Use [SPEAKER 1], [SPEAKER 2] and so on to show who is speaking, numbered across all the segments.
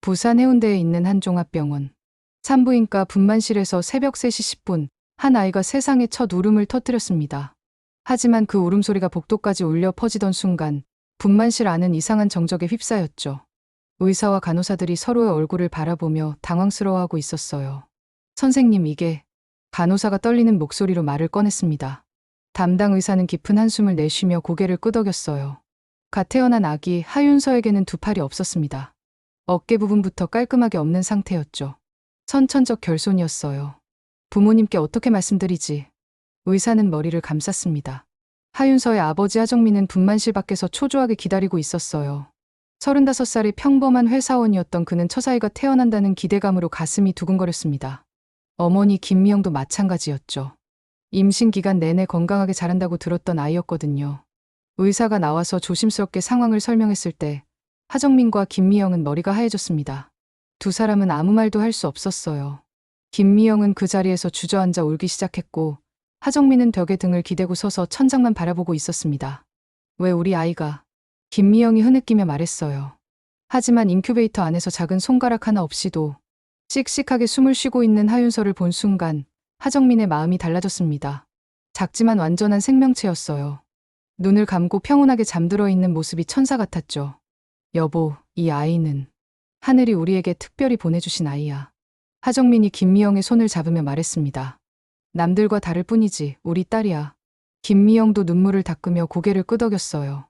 [SPEAKER 1] 부산 해운대에 있는 한 종합병원. 산부인과 분만실에서 새벽 3시 10분, 한 아이가 세상에 첫 울음을 터뜨렸습니다. 하지만 그 울음소리가 복도까지 울려 퍼지던 순간, 분만실 안은 이상한 정적에 휩싸였죠. 의사와 간호사들이 서로의 얼굴을 바라보며 당황스러워하고 있었어요. 선생님, 이게... 간호사가 떨리는 목소리로 말을 꺼냈습니다. 담당 의사는 깊은 한숨을 내쉬며 고개를 끄덕였어요. 갓 태어난 아기 하윤서에게는 두 팔이 없었습니다. 어깨 부분부터 깔끔하게 없는 상태였죠. 선천적 결손이었어요. 부모님께 어떻게 말씀드리지? 의사는 머리를 감쌌습니다. 하윤서의 아버지 하정민은 분만실 밖에서 초조하게 기다리고 있었어요. 35살의 평범한 회사원이었던 그는 처자아이가 태어난다는 기대감으로 가슴이 두근거렸습니다. 어머니 김미영도 마찬가지였죠. 임신 기간 내내 건강하게 자란다고 들었던 아이였거든요. 의사가 나와서 조심스럽게 상황을 설명했을 때 하정민과 김미영은 머리가 하얘졌습니다. 두 사람은 아무 말도 할 수 없었어요. 김미영은 그 자리에서 주저앉아 울기 시작했고 하정민은 벽에 등을 기대고 서서 천장만 바라보고 있었습니다. 왜 우리 아이가... 김미영이 흐느끼며 말했어요. 하지만 인큐베이터 안에서 작은 손가락 하나 없이도 씩씩하게 숨을 쉬고 있는 하윤서를 본 순간 하정민의 마음이 달라졌습니다. 작지만 완전한 생명체였어요. 눈을 감고 평온하게 잠들어 있는 모습이 천사 같았죠. 여보, 이 아이는 하늘이 우리에게 특별히 보내주신 아이야. 하정민이 김미영의 손을 잡으며 말했습니다. 남들과 다를 뿐이지 우리 딸이야. 김미영도 눈물을 닦으며 고개를 끄덕였어요.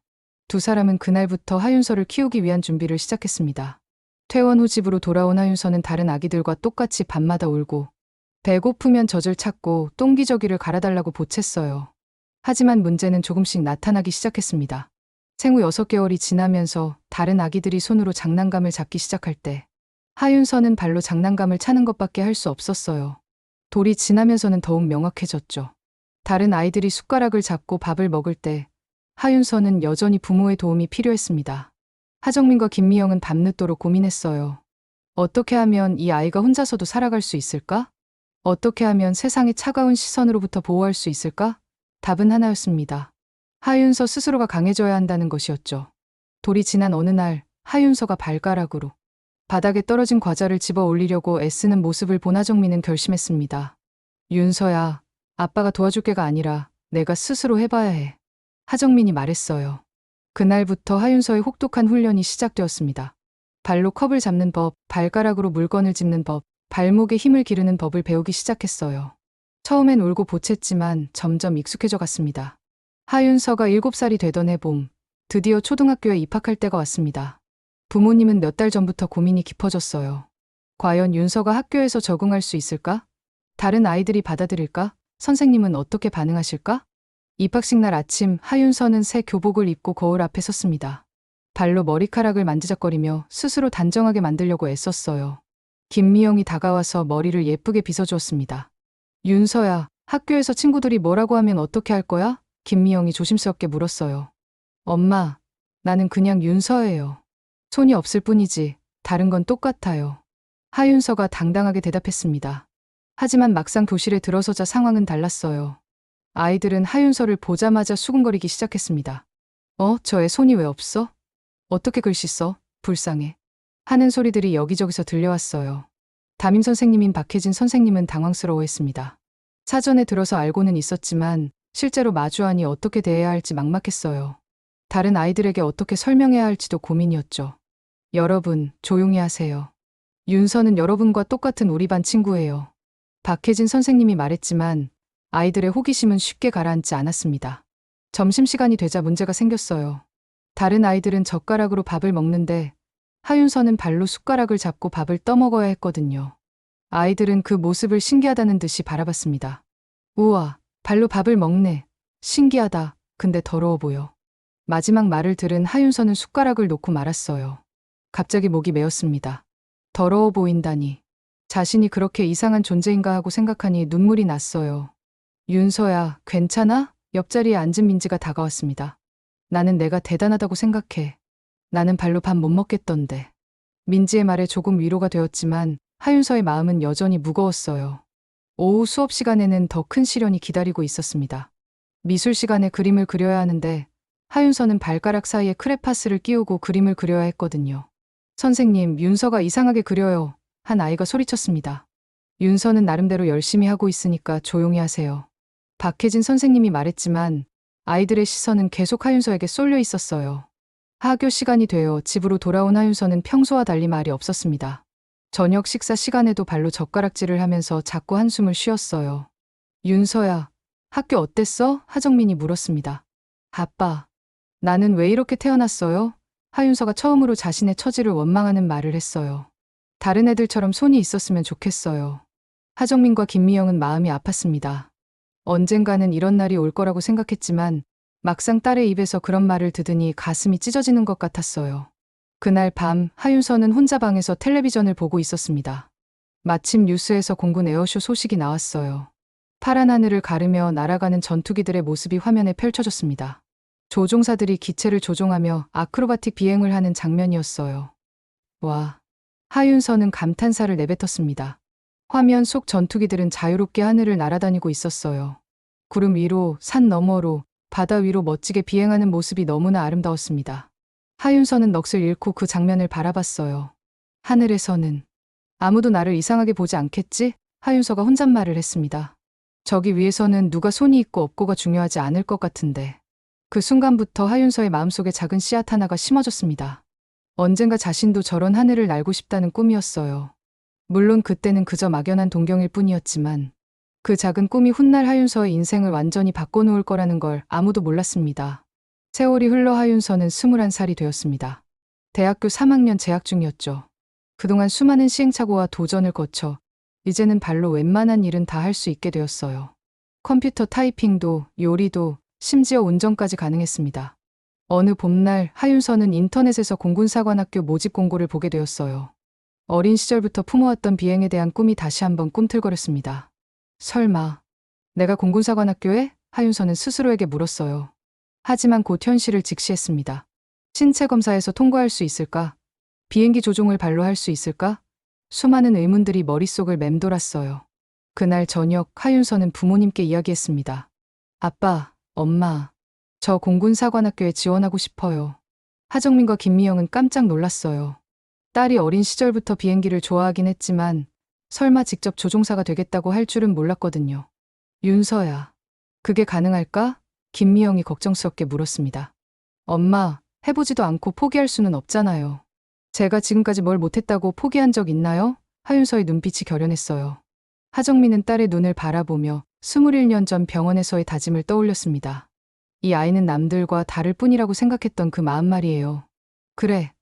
[SPEAKER 1] 두 사람은 그날부터 하윤서를 키우기 위한 준비를 시작했습니다. 퇴원 후 집으로 돌아온 하윤서는 다른 아기들과 똑같이 밤마다 울고 배고프면 젖을 찾고 똥기저귀를 갈아달라고 보챘어요. 하지만 문제는 조금씩 나타나기 시작했습니다. 생후 6개월이 지나면서 다른 아기들이 손으로 장난감을 잡기 시작할 때 하윤서는 발로 장난감을 차는 것밖에 할 수 없었어요. 돌이 지나면서는 더욱 명확해졌죠. 다른 아이들이 숟가락을 잡고 밥을 먹을 때 하윤서는 여전히 부모의 도움이 필요했습니다. 하정민과 김미영은 밤늦도록 고민했어요. 어떻게 하면 이 아이가 혼자서도 살아갈 수 있을까? 어떻게 하면 세상의 차가운 시선으로부터 보호할 수 있을까? 답은 하나였습니다. 하윤서 스스로가 강해져야 한다는 것이었죠. 돌이 지난 어느 날 하윤서가 발가락으로 바닥에 떨어진 과자를 집어 올리려고 애쓰는 모습을 본 하정민은 결심했습니다. 윤서야, 아빠가 도와줄 게가 아니라 내가 스스로 해봐야 해. 하정민이 말했어요. 그날부터 하윤서의 혹독한 훈련이 시작되었습니다. 발로 컵을 잡는 법, 발가락으로 물건을 짚는 법, 발목에 힘을 기르는 법을 배우기 시작했어요. 처음엔 울고 보챘지만 점점 익숙해져 갔습니다. 하윤서가 7살이 되던 해봄, 드디어 초등학교에 입학할 때가 왔습니다. 부모님은 몇 달 전부터 고민이 깊어졌어요. 과연 윤서가 학교에서 적응할 수 있을까? 다른 아이들이 받아들일까? 선생님은 어떻게 반응하실까? 입학식 날 아침 하윤서는 새 교복을 입고 거울 앞에 섰습니다. 발로 머리카락을 만지작거리며 스스로 단정하게 만들려고 애썼어요. 김미영이 다가와서 머리를 예쁘게 빗어주었습니다. 윤서야, 학교에서 친구들이 뭐라고 하면 어떻게 할 거야? 김미영이 조심스럽게 물었어요. 엄마, 나는 그냥 윤서예요. 손이 없을 뿐이지 다른 건 똑같아요. 하윤서가 당당하게 대답했습니다. 하지만 막상 교실에 들어서자 상황은 달랐어요. 아이들은 하윤서를 보자마자 수군거리기 시작했습니다. 저 애 손이 왜 없어? 어떻게 글씨 써? 불쌍해. 하는 소리들이 여기저기서 들려왔어요. 담임 선생님인 박혜진 선생님은 당황스러워했습니다. 사전에 들어서 알고는 있었지만 실제로 마주하니 어떻게 대해야 할지 막막했어요. 다른 아이들에게 어떻게 설명해야 할지도 고민이었죠. 여러분, 조용히 하세요. 윤서는 여러분과 똑같은 우리 반 친구예요. 박혜진 선생님이 말했지만 아이들의 호기심은 쉽게 가라앉지 않았습니다. 점심시간이 되자 문제가 생겼어요. 다른 아이들은 젓가락으로 밥을 먹는데 하윤서는 발로 숟가락을 잡고 밥을 떠먹어야 했거든요. 아이들은 그 모습을 신기하다는 듯이 바라봤습니다. 우와, 발로 밥을 먹네. 신기하다. 근데 더러워 보여. 마지막 말을 들은 하윤서는 숟가락을 놓고 말았어요. 갑자기 목이 메었습니다. 더러워 보인다니. 자신이 그렇게 이상한 존재인가 하고 생각하니 눈물이 났어요. 윤서야, 괜찮아? 옆자리에 앉은 민지가 다가왔습니다. 나는 내가 대단하다고 생각해. 나는 발로 밥 못 먹겠던데. 민지의 말에 조금 위로가 되었지만 하윤서의 마음은 여전히 무거웠어요. 오후 수업 시간에는 더 큰 시련이 기다리고 있었습니다. 미술 시간에 그림을 그려야 하는데 하윤서는 발가락 사이에 크레파스를 끼우고 그림을 그려야 했거든요. 선생님, 윤서가 이상하게 그려요. 한 아이가 소리쳤습니다. 윤서는 나름대로 열심히 하고 있으니까 조용히 하세요. 박혜진 선생님이 말했지만 아이들의 시선은 계속 하윤서에게 쏠려 있었어요. 하교 시간이 되어 집으로 돌아온 하윤서는 평소와 달리 말이 없었습니다. 저녁 식사 시간에도 발로 젓가락질을 하면서 자꾸 한숨을 쉬었어요. 윤서야, 학교 어땠어? 하정민이 물었습니다. 아빠, 나는 왜 이렇게 태어났어요? 하윤서가 처음으로 자신의 처지를 원망하는 말을 했어요. 다른 애들처럼 손이 있었으면 좋겠어요. 하정민과 김미영은 마음이 아팠습니다. 언젠가는 이런 날이 올 거라고 생각했지만 막상 딸의 입에서 그런 말을 들으니 가슴이 찢어지는 것 같았어요. 그날 밤 하윤서는 혼자 방에서 텔레비전을 보고 있었습니다. 마침 뉴스에서 공군 에어쇼 소식이 나왔어요. 파란 하늘을 가르며 날아가는 전투기들의 모습이 화면에 펼쳐졌습니다. 조종사들이 기체를 조종하며 아크로바틱 비행을 하는 장면이었어요. 와, 하윤서는 감탄사를 내뱉었습니다. 화면 속 전투기들은 자유롭게 하늘을 날아다니고 있었어요. 구름 위로, 산 너머로, 바다 위로 멋지게 비행하는 모습이 너무나 아름다웠습니다. 하윤서는 넋을 잃고 그 장면을 바라봤어요. 하늘에서는 아무도 나를 이상하게 보지 않겠지? 하윤서가 혼잣말을 했습니다. 저기 위에서는 누가 손이 있고 없고가 중요하지 않을 것 같은데. 그 순간부터 하윤서의 마음속에 작은 씨앗 하나가 심어졌습니다. 언젠가 자신도 저런 하늘을 날고 싶다는 꿈이었어요. 물론 그때는 그저 막연한 동경일 뿐이었지만 그 작은 꿈이 훗날 하윤서의 인생을 완전히 바꿔놓을 거라는 걸 아무도 몰랐습니다. 세월이 흘러 하윤서는 21살이 되었습니다. 대학교 3학년 재학 중이었죠. 그동안 수많은 시행착오와 도전을 거쳐 이제는 발로 웬만한 일은 다 할 수 있게 되었어요. 컴퓨터 타이핑도, 요리도, 심지어 운전까지 가능했습니다. 어느 봄날 하윤서는 인터넷에서 공군사관학교 모집 공고를 보게 되었어요. 어린 시절부터 품어왔던 비행에 대한 꿈이 다시 한번 꿈틀거렸습니다. 설마 내가 공군사관학교에? 하윤서는 스스로에게 물었어요. 하지만 곧 현실을 직시했습니다. 신체 검사에서 통과할 수 있을까? 비행기 조종을 발로 할 수 있을까? 수많은 의문들이 머릿속을 맴돌았어요. 그날 저녁 하윤서는 부모님께 이야기했습니다. 아빠, 엄마, 저 공군사관학교에 지원하고 싶어요. 하정민과 김미영은 깜짝 놀랐어요. 딸이 어린 시절부터 비행기를 좋아하긴 했지만 설마 직접 조종사가 되겠다고 할 줄은 몰랐거든요. 윤서야, 그게 가능할까? 김미영이 걱정스럽게 물었습니다. 엄마, 해보지도 않고 포기할 수는 없잖아요. 제가 지금까지 뭘 못했다고 포기한 적 있나요? 하윤서의 눈빛이 결연했어요. 하정민은 딸의 눈을 바라보며 21년 전 병원에서의 다짐을 떠올렸습니다. 이 아이는 남들과 다를 뿐이라고 생각했던 그 마음 말이에요. 그래,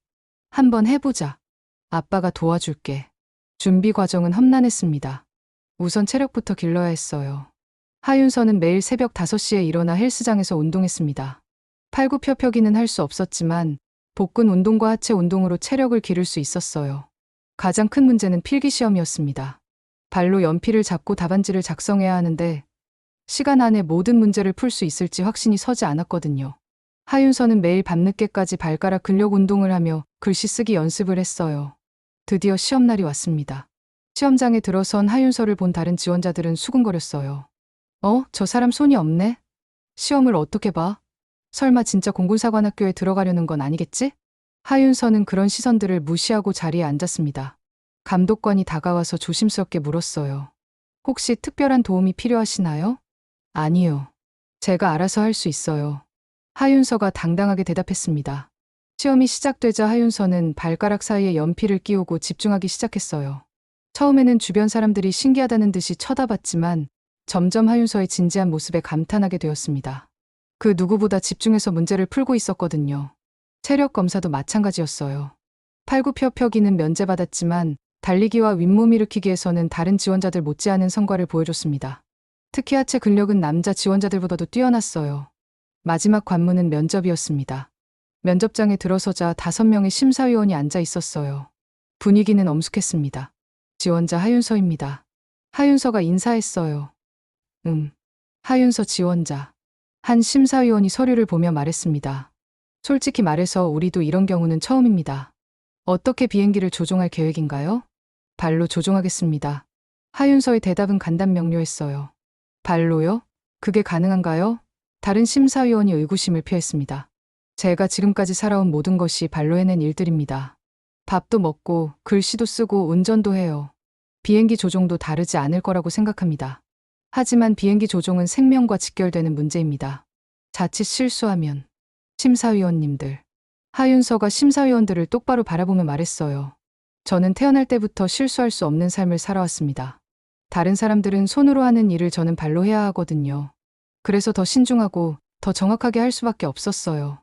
[SPEAKER 1] 한번 해보자. 아빠가 도와줄게. 준비 과정은 험난했습니다. 우선 체력부터 길러야 했어요. 하윤서는 매일 새벽 5시에 일어나 헬스장에서 운동했습니다. 팔굽혀펴기는 할 수 없었지만 복근 운동과 하체 운동으로 체력을 기를 수 있었어요. 가장 큰 문제는 필기시험이었습니다. 발로 연필을 잡고 답안지를 작성해야 하는데 시간 안에 모든 문제를 풀 수 있을지 확신이 서지 않았거든요. 하윤서는 매일 밤늦게까지 발가락 근력 운동을 하며 글씨 쓰기 연습을 했어요. 드디어 시험날이 왔습니다. 시험장에 들어선 하윤서를 본 다른 지원자들은 수근거렸어요. 저 사람 손이 없네? 시험을 어떻게 봐? 설마 진짜 공군사관학교에 들어가려는 건 아니겠지? 하윤서는 그런 시선들을 무시하고 자리에 앉았습니다. 감독관이 다가와서 조심스럽게 물었어요. 혹시 특별한 도움이 필요하시나요? 아니요. 제가 알아서 할 수 있어요. 하윤서가 당당하게 대답했습니다. 시험이 시작되자 하윤서는 발가락 사이에 연필을 끼우고 집중하기 시작했어요. 처음에는 주변 사람들이 신기하다는 듯이 쳐다봤지만 점점 하윤서의 진지한 모습에 감탄하게 되었습니다. 그 누구보다 집중해서 문제를 풀고 있었거든요. 체력 검사도 마찬가지였어요. 팔굽혀펴기는 면제받았지만 달리기와 윗몸 일으키기에서는 다른 지원자들 못지않은 성과를 보여줬습니다. 특히 하체 근력은 남자 지원자들보다도 뛰어났어요. 마지막 관문은 면접이었습니다. 면접장에 들어서자 5명의 심사위원이 앉아 있었어요. 분위기는 엄숙했습니다. 지원자 하윤서입니다. 하윤서가 인사했어요. 하윤서 지원자. 한 심사위원이 서류를 보며 말했습니다. 솔직히 말해서 우리도 이런 경우는 처음입니다. 어떻게 비행기를 조종할 계획인가요? 발로 조종하겠습니다. 하윤서의 대답은 간단명료했어요. 발로요? 그게 가능한가요? 다른 심사위원이 의구심을 표했습니다. 제가 지금까지 살아온 모든 것이 발로 해낸 일들입니다. 밥도 먹고 글씨도 쓰고 운전도 해요. 비행기 조종도 다르지 않을 거라고 생각합니다. 하지만 비행기 조종은 생명과 직결되는 문제입니다. 자칫 실수하면. 심사위원님들. 하윤서가 심사위원들을 똑바로 바라보며 말했어요. 저는 태어날 때부터 실수할 수 없는 삶을 살아왔습니다. 다른 사람들은 손으로 하는 일을 저는 발로 해야 하거든요. 그래서 더 신중하고 더 정확하게 할 수밖에 없었어요.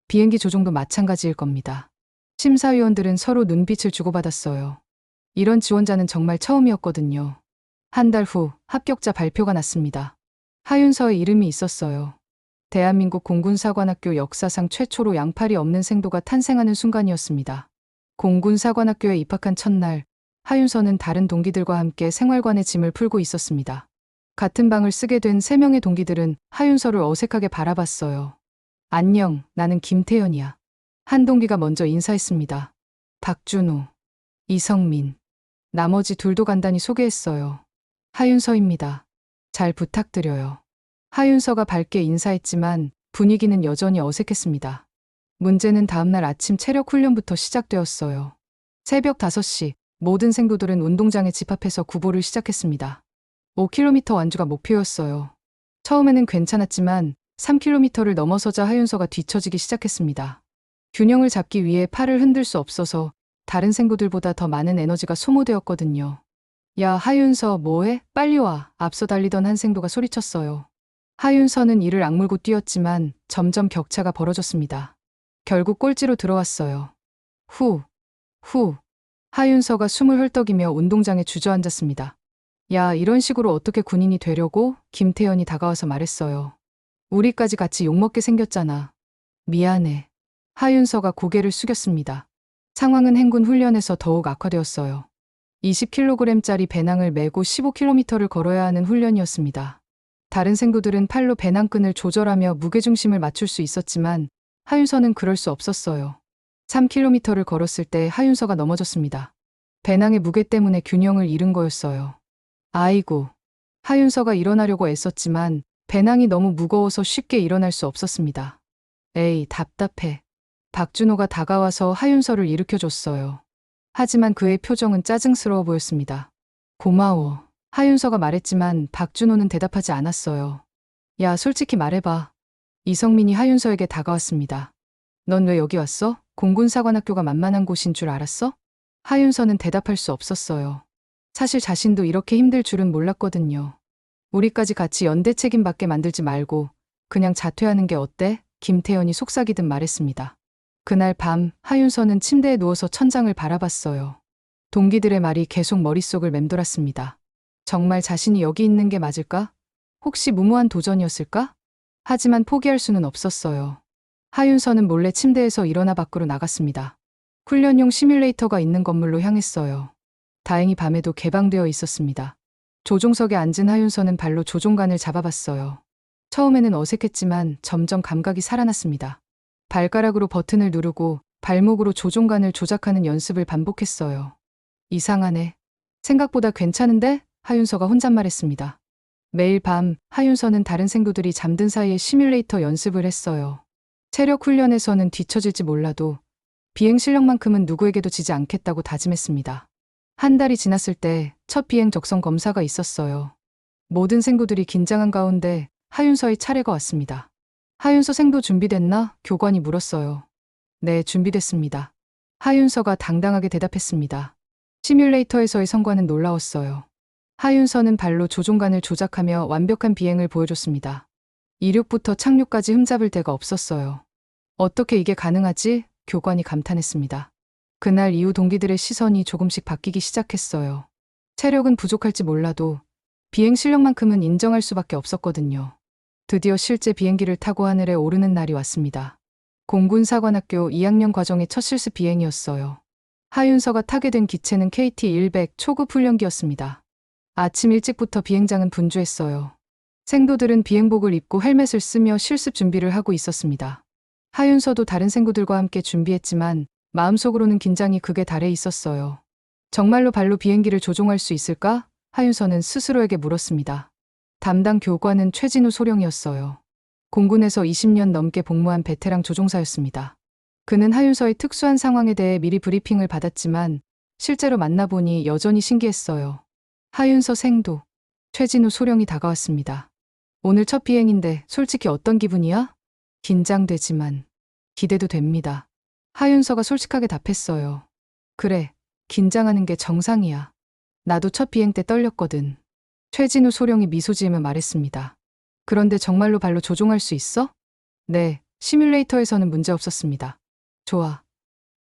[SPEAKER 1] 비행기 조종도 마찬가지일 겁니다. 심사위원들은 서로 눈빛을 주고받았어요. 이런 지원자는 정말 처음이었거든요. 한 달 후 합격자 발표가 났습니다. 하윤서의 이름이 있었어요. 대한민국 공군사관학교 역사상 최초로 양팔이 없는 생도가 탄생하는 순간이었습니다. 공군사관학교에 입학한 첫날, 하윤서는 다른 동기들과 함께 생활관의 짐을 풀고 있었습니다. 같은 방을 쓰게 된 3명의 동기들은 하윤서를 어색하게 바라봤어요. 안녕, 나는 김태연이야. 한 동기가 먼저 인사했습니다. 박준호, 이성민. 나머지 둘도 간단히 소개했어요. 하윤서입니다. 잘 부탁드려요. 하윤서가 밝게 인사했지만 분위기는 여전히 어색했습니다. 문제는 다음날 아침 체력 훈련부터 시작되었어요. 새벽 5시, 모든 생도들은 운동장에 집합해서 구보를 시작했습니다. 5km 완주가 목표였어요. 처음에는 괜찮았지만 3km를 넘어서자 하윤서가 뒤처지기 시작했습니다. 균형을 잡기 위해 팔을 흔들 수 없어서 다른 생도들보다 더 많은 에너지가 소모되었거든요. 야, 하윤서 뭐해? 빨리 와. 앞서 달리던 한 생도가 소리쳤어요. 하윤서는 이를 악물고 뛰었지만 점점 격차가 벌어졌습니다. 결국 꼴찌로 들어왔어요. 후. 하윤서가 숨을 헐떡이며 운동장에 주저앉았습니다. 야, 이런 식으로 어떻게 군인이 되려고? 김태연이 다가와서 말했어요. 우리까지 같이 욕먹게 생겼잖아. 미안해. 하윤서가 고개를 숙였습니다. 상황은 행군 훈련에서 더욱 악화되었어요. 20kg짜리 배낭을 메고 15km를 걸어야 하는 훈련이었습니다. 다른 생도들은 팔로 배낭끈을 조절하며 무게중심을 맞출 수 있었지만 하윤서는 그럴 수 없었어요. 3km를 걸었을 때 하윤서가 넘어졌습니다. 배낭의 무게 때문에 균형을 잃은 거였어요. 아이고. 하윤서가 일어나려고 애썼지만 배낭이 너무 무거워서 쉽게 일어날 수 없었습니다. 에이, 답답해. 박준호가 다가와서 하윤서를 일으켜줬어요. 하지만 그의 표정은 짜증스러워 보였습니다. 고마워. 하윤서가 말했지만 박준호는 대답하지 않았어요. 야, 솔직히 말해봐. 이성민이 하윤서에게 다가왔습니다. 넌 왜 여기 왔어? 공군사관학교가 만만한 곳인 줄 알았어? 하윤서는 대답할 수 없었어요. 사실 자신도 이렇게 힘들 줄은 몰랐거든요. 우리까지 같이 연대 책임받게 만들지 말고 그냥 자퇴하는 게 어때? 김태연이 속삭이듯 말했습니다. 그날 밤 하윤서는 침대에 누워서 천장을 바라봤어요. 동기들의 말이 계속 머릿속을 맴돌았습니다. 정말 자신이 여기 있는 게 맞을까? 혹시 무모한 도전이었을까? 하지만 포기할 수는 없었어요. 하윤서는 몰래 침대에서 일어나 밖으로 나갔습니다. 훈련용 시뮬레이터가 있는 건물로 향했어요. 다행히 밤에도 개방되어 있었습니다. 조종석에 앉은 하윤서는 발로 조종관을 잡아봤어요. 처음에는 어색했지만 점점 감각이 살아났습니다. 발가락으로 버튼을 누르고 발목으로 조종관을 조작하는 연습을 반복했어요. 이상하네. 생각보다 괜찮은데? 하윤서가 혼잣말했습니다. 매일 밤 하윤서는 다른 생도들이 잠든 사이에 시뮬레이터 연습을 했어요. 체력 훈련에서는 뒤처질지 몰라도 비행 실력만큼은 누구에게도 지지 않겠다고 다짐했습니다. 한 달이 지났을 때 첫 비행 적성 검사가 있었어요. 모든 생도들이 긴장한 가운데 하윤서의 차례가 왔습니다. 하윤서 생도 준비됐나? 교관이 물었어요. 네, 준비됐습니다. 하윤서가 당당하게 대답했습니다. 시뮬레이터에서의 성과는 놀라웠어요. 하윤서는 발로 조종관을 조작하며 완벽한 비행을 보여줬습니다. 이륙부터 착륙까지 흠잡을 데가 없었어요. 어떻게 이게 가능하지? 교관이 감탄했습니다. 그날 이후 동기들의 시선이 조금씩 바뀌기 시작했어요. 체력은 부족할지 몰라도 비행 실력만큼은 인정할 수밖에 없었거든요. 드디어 실제 비행기를 타고 하늘에 오르는 날이 왔습니다. 공군사관학교 2학년 과정의 첫 실습 비행이었어요. 하윤서가 타게 된 기체는 KT-100 초급 훈련기였습니다. 아침 일찍부터 비행장은 분주했어요. 생도들은 비행복을 입고 헬멧을 쓰며 실습 준비를 하고 있었습니다. 하윤서도 다른 생도들과 함께 준비했지만 마음속으로는 긴장이 극에 달해 있었어요. 정말로 발로 비행기를 조종할 수 있을까? 하윤서는 스스로에게 물었습니다. 담당 교관은 최진우 소령이었어요. 공군에서 20년 넘게 복무한 베테랑 조종사였습니다. 그는 하윤서의 특수한 상황에 대해 미리 브리핑을 받았지만 실제로 만나보니 여전히 신기했어요. 하윤서 생도, 최진우 소령이 다가왔습니다. 오늘 첫 비행인데 솔직히 어떤 기분이야? 긴장되지만 기대도 됩니다. 하윤서가 솔직하게 답했어요. 그래, 긴장하는 게 정상이야. 나도 첫 비행 때 떨렸거든. 최진우 소령이 미소 지으며 말했습니다. 그런데 정말로 발로 조종할 수 있어? 네, 시뮬레이터에서는 문제 없었습니다. 좋아.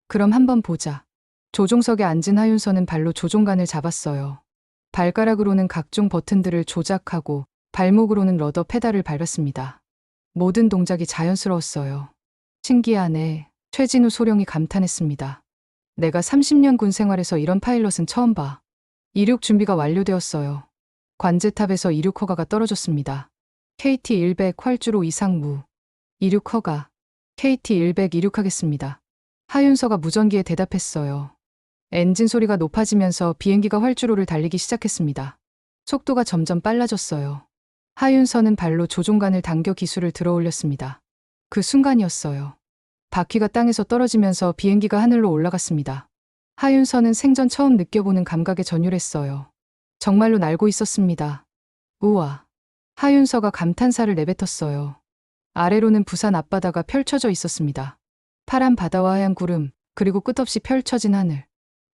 [SPEAKER 1] 그럼 한번 보자. 조종석에 앉은 하윤서는 발로 조종간을 잡았어요. 발가락으로는 각종 버튼들을 조작하고 발목으로는 러더 페달을 밟았습니다. 모든 동작이 자연스러웠어요. 신기하네. 최진우 소령이 감탄했습니다. 내가 30년 군 생활에서 이런 파일럿은 처음 봐. 이륙 준비가 완료되었어요. 관제탑에서 이륙 허가가 떨어졌습니다. KT-100 활주로 이상무. 이륙 허가. KT-100 이륙하겠습니다. 하윤서가 무전기에 대답했어요. 엔진 소리가 높아지면서 비행기가 활주로를 달리기 시작했습니다. 속도가 점점 빨라졌어요. 하윤서는 발로 조종간을 당겨 기술을 들어 올렸습니다. 그 순간이었어요. 바퀴가 땅에서 떨어지면서 비행기가 하늘로 올라갔습니다. 하윤서는 생전 처음 느껴보는 감각에 전율했어요. 정말로 날고 있었습니다. 우와. 하윤서가 감탄사를 내뱉었어요. 아래로는 부산 앞바다가 펼쳐져 있었습니다. 파란 바다와 하얀 구름, 그리고 끝없이 펼쳐진 하늘.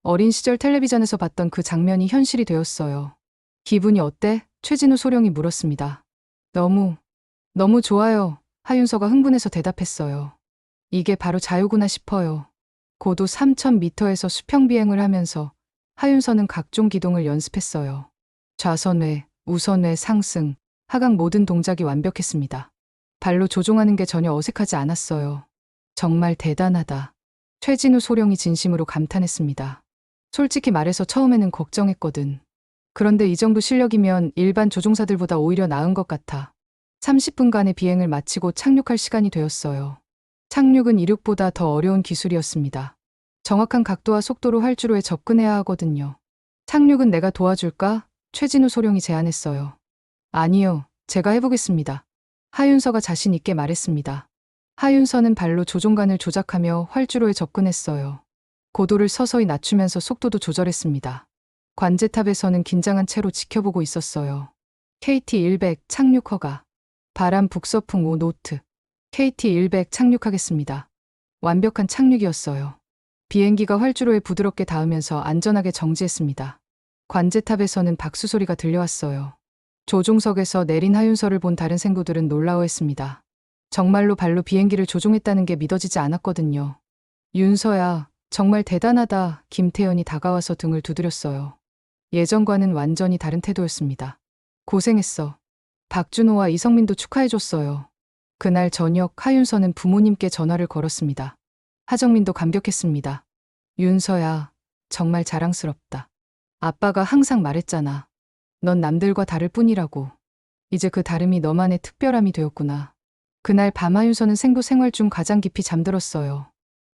[SPEAKER 1] 어린 시절 텔레비전에서 봤던 그 장면이 현실이 되었어요. 기분이 어때? 최진우 소령이 물었습니다. 너무 좋아요. 하윤서가 흥분해서 대답했어요. 이게 바로 자유구나 싶어요. 고도 3,000m에서 수평 비행을 하면서 하윤서는 각종 기동을 연습했어요. 좌선회, 우선회, 상승, 하강 모든 동작이 완벽했습니다. 발로 조종하는 게 전혀 어색하지 않았어요. 정말 대단하다. 최진우 소령이 진심으로 감탄했습니다. 솔직히 말해서 처음에는 걱정했거든. 그런데 이 정도 실력이면 일반 조종사들보다 오히려 나은 것 같아. 30분간의 비행을 마치고 착륙할 시간이 되었어요. 착륙은 이륙보다 더 어려운 기술이었습니다. 정확한 각도와 속도로 활주로에 접근해야 하거든요. 착륙은 내가 도와줄까? 최진우 소령이 제안했어요. 아니요, 제가 해보겠습니다. 하윤서가 자신 있게 말했습니다. 하윤서는 발로 조종간을 조작하며 활주로에 접근했어요. 고도를 서서히 낮추면서 속도도 조절했습니다. 관제탑에서는 긴장한 채로 지켜보고 있었어요. KT-100 착륙 허가. 바람 북서풍 5 노트. KT-100 착륙하겠습니다. 완벽한 착륙이었어요. 비행기가 활주로에 부드럽게 닿으면서 안전하게 정지했습니다. 관제탑에서는 박수 소리가 들려왔어요. 조종석에서 내린 하윤서를 본 다른 생도들은 놀라워했습니다. 정말로 발로 비행기를 조종했다는 게 믿어지지 않았거든요. 윤서야, 정말 대단하다. 김태현이 다가와서 등을 두드렸어요. 예전과는 완전히 다른 태도였습니다. 고생했어. 박준호와 이성민도 축하해줬어요. 그날 저녁 하윤서는 부모님께 전화를 걸었습니다. 하정민도 감격했습니다. 윤서야, 정말 자랑스럽다. 아빠가 항상 말했잖아. 넌 남들과 다를 뿐이라고. 이제 그 다름이 너만의 특별함이 되었구나. 그날 밤 하윤서는 생도 생활 중 가장 깊이 잠들었어요.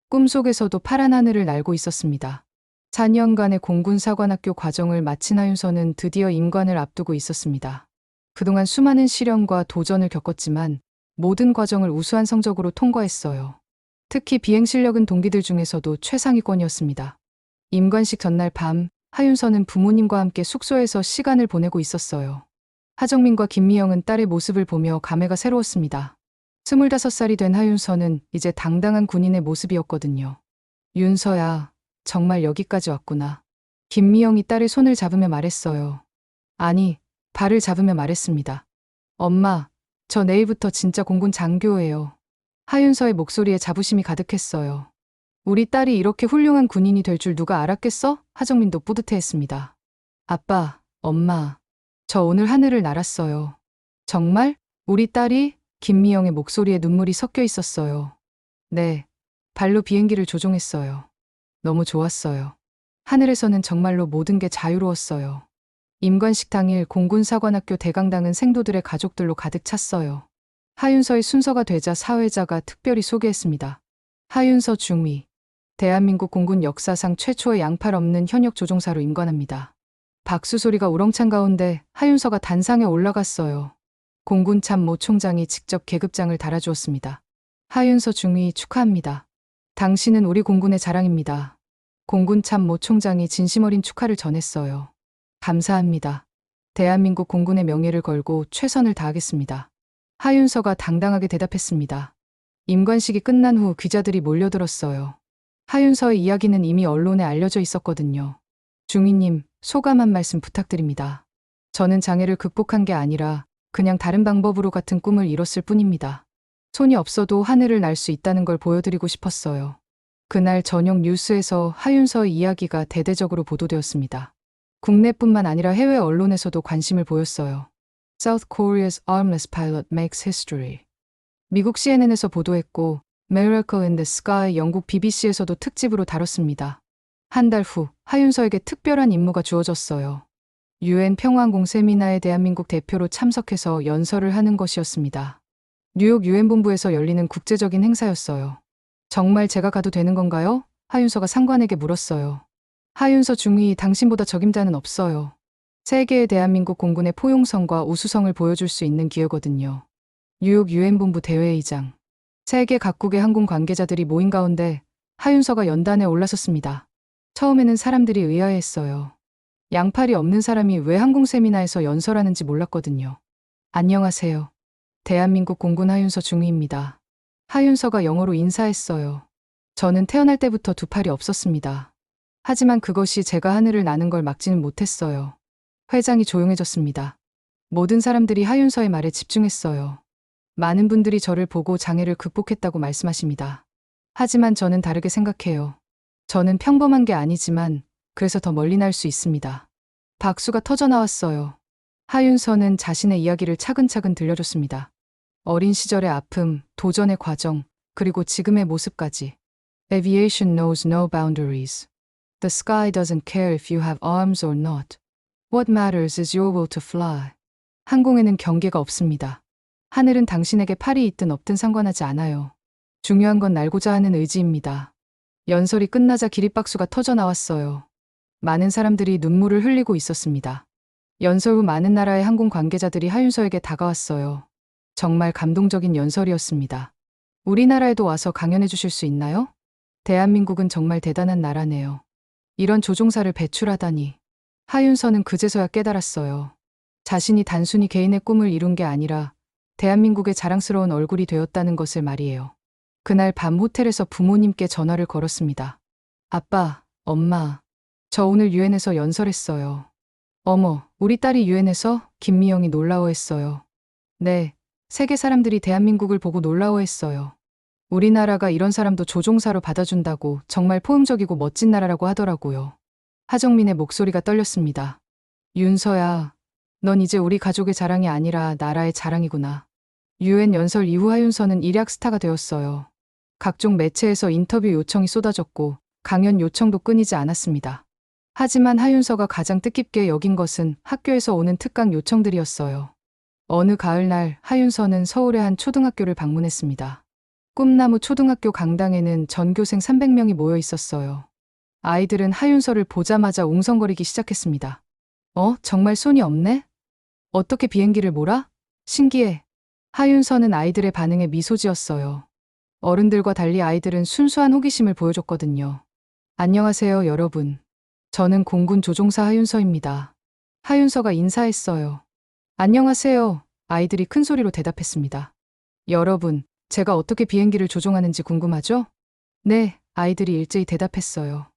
[SPEAKER 1] 꿈속에서도 파란 하늘을 날고 있었습니다. 4년간의 공군사관학교 과정을 마친 하윤서는 드디어 임관을 앞두고 있었습니다. 그동안 수많은 시련과 도전을 겪었지만 모든 과정을 우수한 성적으로 통과했어요. 특히 비행 실력은 동기들 중에서도 최상위권이었습니다. 임관식 전날 밤, 하윤서는 부모님과 함께 숙소에서 시간을 보내고 있었어요. 하정민과 김미영은 딸의 모습을 보며 감회가 새로웠습니다. 25살이 된 하윤서는 이제 당당한 군인의 모습이었거든요. 윤서야, 정말 여기까지 왔구나. 김미영이 딸의 손을 잡으며 말했어요. 아니, 발을 잡으며 말했습니다. 엄마, 저 내일부터 진짜 공군 장교예요. 하윤서의 목소리에 자부심이 가득했어요. 우리 딸이 이렇게 훌륭한 군인이 될 줄 누가 알았겠어? 하정민도 뿌듯해했습니다. 아빠, 엄마, 저 오늘 하늘을 날았어요. 정말? 우리 딸이? 김미영의 목소리에 눈물이 섞여 있었어요. 네, 발로 비행기를 조종했어요. 너무 좋았어요. 하늘에서는 정말로 모든 게 자유로웠어요. 임관식 당일 공군사관학교 대강당은 생도들의 가족들로 가득 찼어요. 하윤서의 순서가 되자 사회자가 특별히 소개했습니다. 하윤서 중위, 대한민국 공군 역사상 최초의 양팔 없는 현역 조종사로 임관합니다. 박수 소리가 우렁찬 가운데 하윤서가 단상에 올라갔어요. 공군 참모 총장이 직접 계급장을 달아주었습니다. 하윤서 중위 축하합니다. 당신은 우리 공군의 자랑입니다. 공군 참모 총장이 진심 어린 축하를 전했어요. 감사합니다. 대한민국 공군의 명예를 걸고 최선을 다하겠습니다. 하윤서가 당당하게 대답했습니다. 임관식이 끝난 후 기자들이 몰려들었어요. 하윤서의 이야기는 이미 언론에 알려져 있었거든요. 중위님, 소감 한 말씀 부탁드립니다. 저는 장애를 극복한 게 아니라 그냥 다른 방법으로 같은 꿈을 이뤘을 뿐입니다. 손이 없어도 하늘을 날 수 있다는 걸 보여드리고 싶었어요. 그날 저녁 뉴스에서 하윤서의 이야기가 대대적으로 보도되었습니다. 국내뿐만 아니라 해외 언론에서도 관심을 보였어요. South Korea's armless pilot makes history. 미국 CNN에서 보도했고 Miracle in the Sky 영국 BBC에서도 특집으로 다뤘습니다. 한 달 후 하윤서에게 특별한 임무가 주어졌어요. UN 평화항공 세미나에 대한민국 대표로 참석해서 연설을 하는 것이었습니다. 뉴욕 UN 본부에서 열리는 국제적인 행사였어요. 정말 제가 가도 되는 건가요? 하윤서가 상관에게 물었어요. 하윤서 중위, 당신보다 적임자는 없어요. 세계의 대한민국 공군의 포용성과 우수성을 보여줄 수 있는 기회거든요. 뉴욕 UN 본부 대회의장. 세계 각국의 항공 관계자들이 모인 가운데 하윤서가 연단에 올라섰습니다. 처음에는 사람들이 의아해했어요. 양팔이 없는 사람이 왜 항공 세미나에서 연설하는지 몰랐거든요. 안녕하세요. 대한민국 공군 하윤서 중위입니다. 하윤서가 영어로 인사했어요. 저는 태어날 때부터 두 팔이 없었습니다. 하지만 그것이 제가 하늘을 나는 걸 막지는 못했어요. 회장이 조용해졌습니다. 모든 사람들이 하윤서의 말에 집중했어요. 많은 분들이 저를 보고 장애를 극복했다고 말씀하십니다. 하지만 저는 다르게 생각해요. 저는 평범한 게 아니지만 그래서 더 멀리 날 수 있습니다. 박수가 터져나왔어요. 하윤서는 자신의 이야기를 차근차근 들려줬습니다. 어린 시절의 아픔, 도전의 과정, 그리고 지금의 모습까지. Aviation knows no boundaries. The sky doesn't care if you have arms or not. What matters is your will to fly. 항공에는 경계가 없습니다. 하늘은 당신에게 팔이 있든 없든 상관하지 않아요. 중요한 건 날고자 하는 의지입니다. 연설이 끝나자 기립박수가 터져나왔어요. 많은 사람들이 눈물을 흘리고 있었습니다. 연설 후 많은 나라의 항공 관계자들이 하윤서에게 다가왔어요. 정말 감동적인 연설이었습니다. 우리나라에도 와서 강연해 주실 수 있나요? 대한민국은 정말 대단한 나라네요. 이런 조종사를 배출하다니. 하윤서는 그제서야 깨달았어요. 자신이 단순히 개인의 꿈을 이룬 게 아니라 대한민국의 자랑스러운 얼굴이 되었다는 것을 말이에요. 그날 밤 호텔에서 부모님께 전화를 걸었습니다. 아빠, 엄마, 저 오늘 유엔에서 연설했어요. 어머, 우리 딸이 유엔에서? 김미영이 놀라워했어요. 네, 세계 사람들이 대한민국을 보고 놀라워했어요. 우리나라가 이런 사람도 조종사로 받아준다고 정말 포용적이고 멋진 나라라고 하더라고요. 하정민의 목소리가 떨렸습니다. 윤서야, 넌 이제 우리 가족의 자랑이 아니라 나라의 자랑이구나. 유엔 연설 이후 하윤서는 일약 스타가 되었어요. 각종 매체에서 인터뷰 요청이 쏟아졌고 강연 요청도 끊이지 않았습니다. 하지만 하윤서가 가장 뜻깊게 여긴 것은 학교에서 오는 특강 요청들이었어요. 어느 가을날 하윤서는 서울의 한 초등학교를 방문했습니다. 꿈나무 초등학교 강당에는 전교생 300명이 모여 있었어요. 아이들은 하윤서를 보자마자 웅성거리기 시작했습니다. 정말 손이 없네? 어떻게 비행기를 몰아? 신기해. 하윤서는 아이들의 반응에 미소 지었어요. 어른들과 달리 아이들은 순수한 호기심을 보여줬거든요. 안녕하세요, 여러분. 저는 공군 조종사 하윤서입니다. 하윤서가 인사했어요. 안녕하세요. 아이들이 큰 소리로 대답했습니다. 여러분, 제가 어떻게 비행기를 조종하는지 궁금하죠? 네, 아이들이 일제히 대답했어요.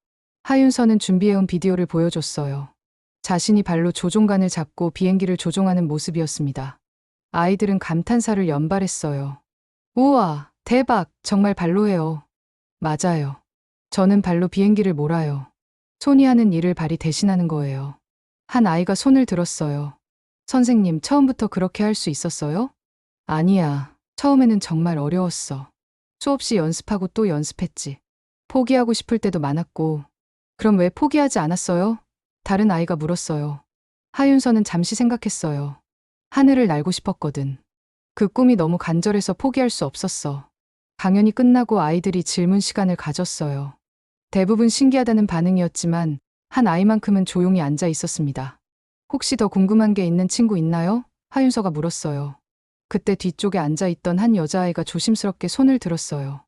[SPEAKER 1] 하윤서는 준비해온 비디오를 보여줬어요. 자신이 발로 조종관을 잡고 비행기를 조종하는 모습이었습니다. 아이들은 감탄사를 연발했어요. 우와, 대박, 정말 발로 해요. 맞아요. 저는 발로 비행기를 몰아요. 손이 하는 일을 발이 대신하는 거예요. 한 아이가 손을 들었어요. 선생님, 처음부터 그렇게 할 수 있었어요? 아니야. 처음에는 정말 어려웠어. 수없이 연습하고 또 연습했지. 포기하고 싶을 때도 많았고. 그럼 왜 포기하지 않았어요? 다른 아이가 물었어요. 하윤서는 잠시 생각했어요. 하늘을 날고 싶었거든. 그 꿈이 너무 간절해서 포기할 수 없었어. 강연이 끝나고 아이들이 질문 시간을 가졌어요. 대부분 신기하다는 반응이었지만 한 아이만큼은 조용히 앉아 있었습니다. 혹시 더 궁금한 게 있는 친구 있나요? 하윤서가 물었어요. 그때 뒤쪽에 앉아 있던 한 여자아이가 조심스럽게 손을 들었어요.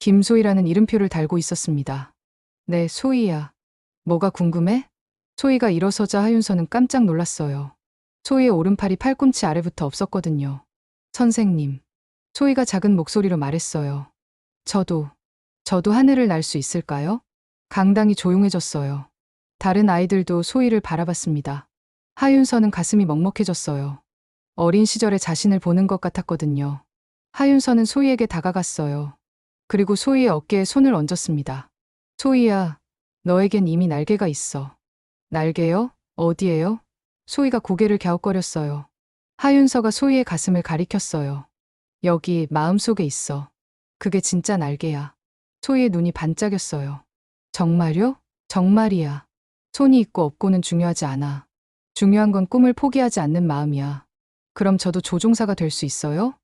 [SPEAKER 1] 김소희라는 이름표를 달고 있었습니다. 네, 소희야. 뭐가 궁금해? 소희가 일어서자 하윤서는 깜짝 놀랐어요. 소희의 오른팔이 팔꿈치 아래부터 없었거든요. 선생님. 소희가 작은 목소리로 말했어요. 저도 하늘을 날 수 있을까요? 강당이 조용해졌어요. 다른 아이들도 소희를 바라봤습니다. 하윤서는 가슴이 먹먹해졌어요. 어린 시절의 자신을 보는 것 같았거든요. 하윤서는 소희에게 다가갔어요. 그리고 소희의 어깨에 손을 얹었습니다. 소희야, 너에겐 이미 날개가 있어. 날개요? 어디에요? 소희가 고개를 갸웃거렸어요. 하윤서가 소희의 가슴을 가리켰어요. 여기 마음속에 있어. 그게 진짜 날개야. 소희의 눈이 반짝였어요. 정말요? 정말이야. 손이 있고 없고는 중요하지 않아. 중요한 건 꿈을 포기하지 않는 마음이야. 그럼 저도 조종사가 될 수 있어요?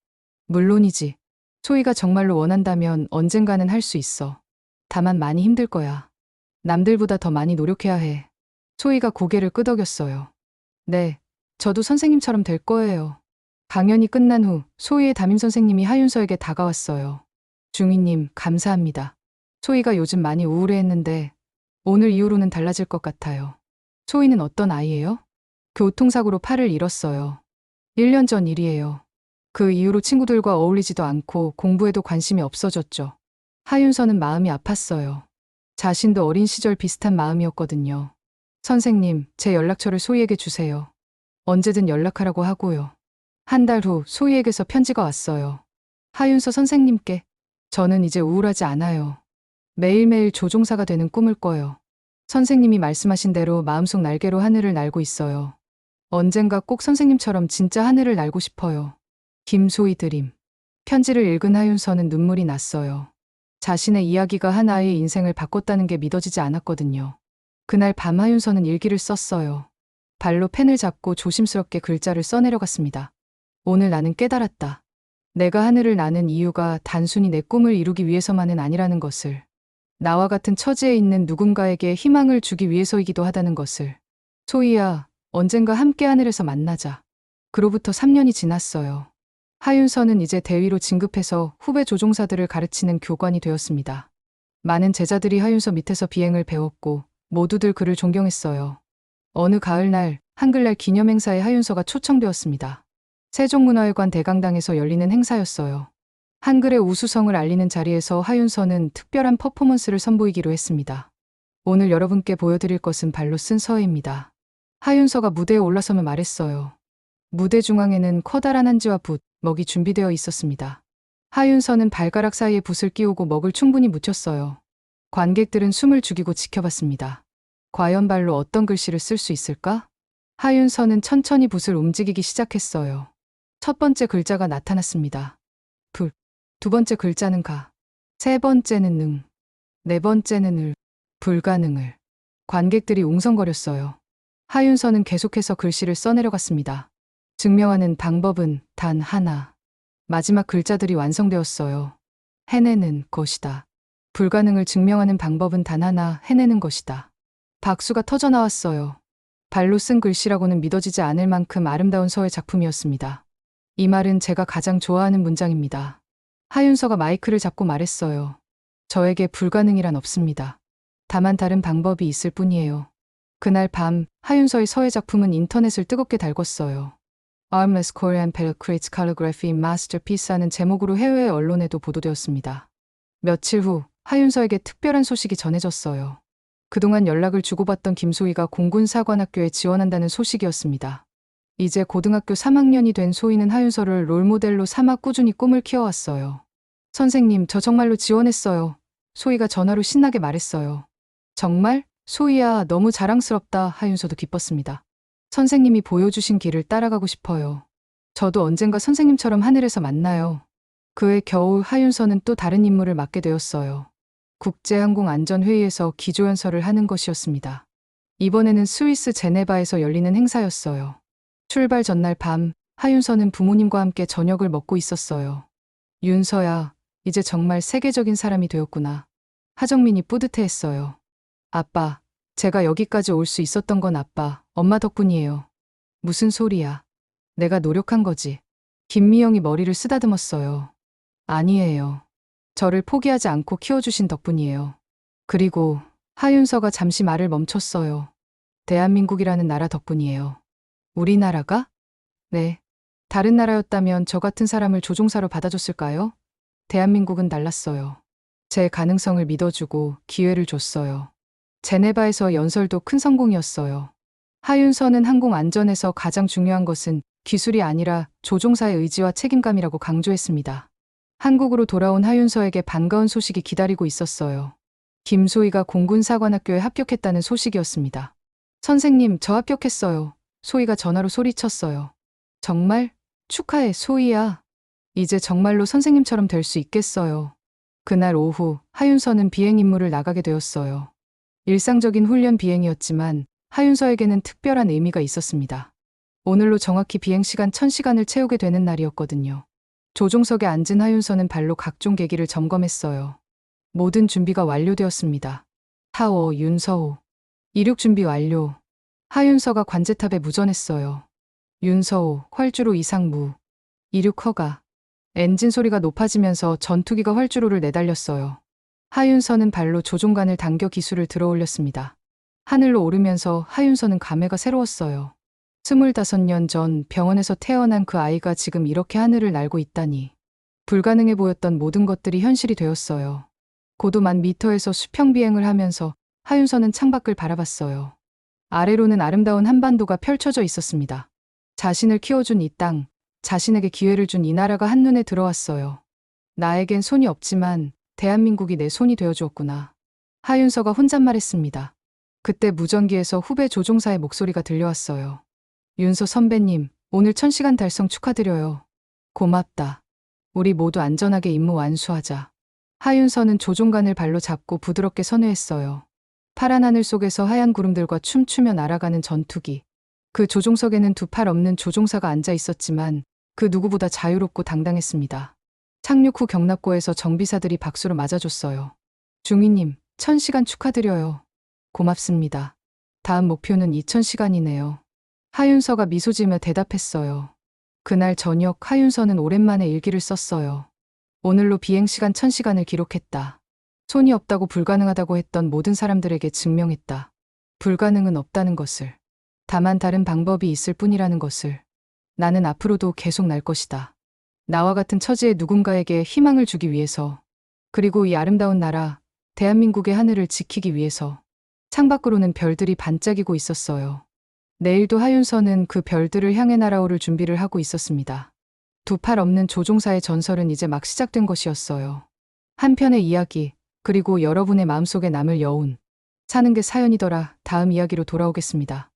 [SPEAKER 1] 물론이지. 소희가 정말로 원한다면 언젠가는 할 수 있어. 다만 많이 힘들 거야. 남들보다 더 많이 노력해야 해. 소희가 고개를 끄덕였어요. 네, 저도 선생님처럼 될 거예요. 강연이 끝난 후 소희의 담임 선생님이 하윤서에게 다가왔어요. 중위님, 감사합니다. 소희가 요즘 많이 우울해했는데 오늘 이후로는 달라질 것 같아요. 소희는 어떤 아이예요? 교통사고로 팔을 잃었어요. 1년 전 일이에요. 그 이후로 친구들과 어울리지도 않고 공부에도 관심이 없어졌죠. 하윤서는 마음이 아팠어요. 자신도 어린 시절 비슷한 마음이었거든요. 선생님, 제 연락처를 소희에게 주세요. 언제든 연락하라고 하고요. 한 달 후 소희에게서 편지가 왔어요. 하윤서 선생님께, 저는 이제 우울하지 않아요. 매일매일 조종사가 되는 꿈을 꿔요. 선생님이 말씀하신 대로 마음속 날개로 하늘을 날고 있어요. 언젠가 꼭 선생님처럼 진짜 하늘을 날고 싶어요. 김소희 드림. 편지를 읽은 하윤서는 눈물이 났어요. 자신의 이야기가 한 아이의 인생을 바꿨다는 게 믿어지지 않았거든요. 그날 밤 하윤서는 일기를 썼어요. 발로 펜을 잡고 조심스럽게 글자를 써내려갔습니다. 오늘 나는 깨달았다. 내가 하늘을 나는 이유가 단순히 내 꿈을 이루기 위해서만은 아니라는 것을. 나와 같은 처지에 있는 누군가에게 희망을 주기 위해서이기도 하다는 것을. 소희야, 언젠가 함께 하늘에서 만나자. 그로부터 3년이 지났어요. 하윤서는 이제 대위로 진급해서 후배 조종사들을 가르치는 교관이 되었습니다. 많은 제자들이 하윤서 밑에서 비행을 배웠고 모두들 그를 존경했어요. 어느 가을날 한글날 기념행사에 하윤서가 초청되었습니다. 세종문화회관 대강당에서 열리는 행사였어요. 한글의 우수성을 알리는 자리에서 하윤서는 특별한 퍼포먼스를 선보이기로 했습니다. 오늘 여러분께 보여드릴 것은 발로 쓴 서예입니다. 하윤서가 무대에 올라서며 말했어요. 무대 중앙에는 커다란 한지와 붓, 먹이 준비되어 있었습니다. 하윤서는 발가락 사이에 붓을 끼우고 먹을 충분히 묻혔어요. 관객들은 숨을 죽이고 지켜봤습니다. 과연 발로 어떤 글씨를 쓸 수 있을까? 하윤서는 천천히 붓을 움직이기 시작했어요. 첫 번째 글자가 나타났습니다. 불. 두 번째 글자는 가. 세 번째는 능. 네 번째는 을. 불가능을. 관객들이 웅성거렸어요. 하윤서는 계속해서 글씨를 써내려갔습니다. 증명하는 방법은 단 하나. 마지막 글자들이 완성되었어요. 해내는 것이다. 불가능을 증명하는 방법은 단 하나, 해내는 것이다. 박수가 터져나왔어요. 발로 쓴 글씨라고는 믿어지지 않을 만큼 아름다운 서예 작품이었습니다. 이 말은 제가 가장 좋아하는 문장입니다. 하윤서가 마이크를 잡고 말했어요. 저에게 불가능이란 없습니다. 다만 다른 방법이 있을 뿐이에요. 그날 밤 하윤서의 서예 작품은 인터넷을 뜨겁게 달궜어요. Armless Korean Paracrates Calligraphy Masterpiece라는 제목으로 해외 언론에도 보도되었습니다. 며칠 후 하윤서에게 특별한 소식이 전해졌어요. 그동안 연락을 주고받던 김소희가 공군사관학교에 지원한다는 소식이었습니다. 이제 고등학교 3학년이 된 소희는 하윤서를 롤모델로 삼아 꾸준히 꿈을 키워왔어요. 선생님, 저 정말로 지원했어요. 소희가 전화로 신나게 말했어요. 정말? 소희야, 너무 자랑스럽다. 하윤서도 기뻤습니다. 선생님이 보여주신 길을 따라가고 싶어요. 저도 언젠가 선생님처럼 하늘에서 만나요. 그해 겨울 하윤서는 또 다른 임무를 맡게 되었어요. 국제항공안전회의에서 기조연설을 하는 것이었습니다. 이번에는 스위스 제네바에서 열리는 행사였어요. 출발 전날 밤 하윤서는 부모님과 함께 저녁을 먹고 있었어요. 윤서야, 이제 정말 세계적인 사람이 되었구나. 하정민이 뿌듯해했어요. 아빠, 제가 여기까지 올 수 있었던 건 아빠, 엄마 덕분이에요. 무슨 소리야. 내가 노력한 거지. 김미영이 머리를 쓰다듬었어요. 아니에요. 저를 포기하지 않고 키워주신 덕분이에요. 그리고 하윤서가 잠시 말을 멈췄어요. 대한민국이라는 나라 덕분이에요. 우리나라가? 네. 다른 나라였다면 저 같은 사람을 조종사로 받아줬을까요? 대한민국은 달랐어요. 제 가능성을 믿어주고 기회를 줬어요. 제네바에서 연설도 큰 성공이었어요. 하윤서는 항공 안전에서 가장 중요한 것은 기술이 아니라 조종사의 의지와 책임감이라고 강조했습니다. 한국으로 돌아온 하윤서에게 반가운 소식이 기다리고 있었어요. 김소희가 공군사관학교에 합격했다는 소식이었습니다. 선생님, 저 합격했어요. 소희가 전화로 소리쳤어요. 정말? 축하해, 소희야. 이제 정말로 선생님처럼 될 수 있겠어요. 그날 오후 하윤서는 비행 임무를 나가게 되었어요. 일상적인 훈련 비행이었지만 하윤서에게는 특별한 의미가 있었습니다. 오늘로 정확히 비행 시간 1000시간을 채우게 되는 날이었거든요. 조종석에 앉은 하윤서는 발로 각종 계기를 점검했어요. 모든 준비가 완료되었습니다. 타워, 윤서호. 이륙 준비 완료. 하윤서가 관제탑에 무전했어요. 윤서호, 활주로 이상무. 이륙 허가. 엔진 소리가 높아지면서 전투기가 활주로를 내달렸어요. 하윤서는 발로 조종관을 당겨 기술을 들어올렸습니다. 하늘로 오르면서 하윤서는 감회가 새로웠어요. 25년 전 병원에서 태어난 그 아이가 지금 이렇게 하늘을 날고 있다니. 불가능해 보였던 모든 것들이 현실이 되었어요. 고도 1000m에서 수평 비행을 하면서 하윤서는 창밖을 바라봤어요. 아래로는 아름다운 한반도가 펼쳐져 있었습니다. 자신을 키워준 이 땅, 자신에게 기회를 준 이 나라가 한눈에 들어왔어요. 나에겐 손이 없지만 대한민국이 내 손이 되어주었구나. 하윤서가 혼잣말했습니다. 그때 무전기에서 후배 조종사의 목소리가 들려왔어요. 윤서 선배님, 오늘 1000시간 달성 축하드려요. 고맙다. 우리 모두 안전하게 임무 완수하자. 하윤서는 조종관을 발로 잡고 부드럽게 선회했어요. 파란 하늘 속에서 하얀 구름들과 춤추며 날아가는 전투기. 그 조종석에는 두 팔 없는 조종사가 앉아 있었지만 그 누구보다 자유롭고 당당했습니다. 착륙 후 경납고에서 정비사들이 박수로 맞아줬어요. 중위님, 1000시간 축하드려요. 고맙습니다. 다음 목표는 2000시간이네요. 하윤서가 미소 지으며 대답했어요. 그날 저녁 하윤서는 오랜만에 일기를 썼어요. 오늘로 비행시간 1000시간을 기록했다. 손이 없다고 불가능하다고 했던 모든 사람들에게 증명했다. 불가능은 없다는 것을. 다만 다른 방법이 있을 뿐이라는 것을. 나는 앞으로도 계속 날 것이다. 나와 같은 처지의 누군가에게 희망을 주기 위해서. 그리고 이 아름다운 나라, 대한민국의 하늘을 지키기 위해서. 창밖으로는 별들이 반짝이고 있었어요. 내일도 하윤서는 그 별들을 향해 날아오를 준비를 하고 있었습니다. 두 팔 없는 조종사의 전설은 이제 막 시작된 것이었어요. 한편의 이야기, 그리고 여러분의 마음속에 남을 여운. 사는 게 사연이더라. 다음 이야기로 돌아오겠습니다.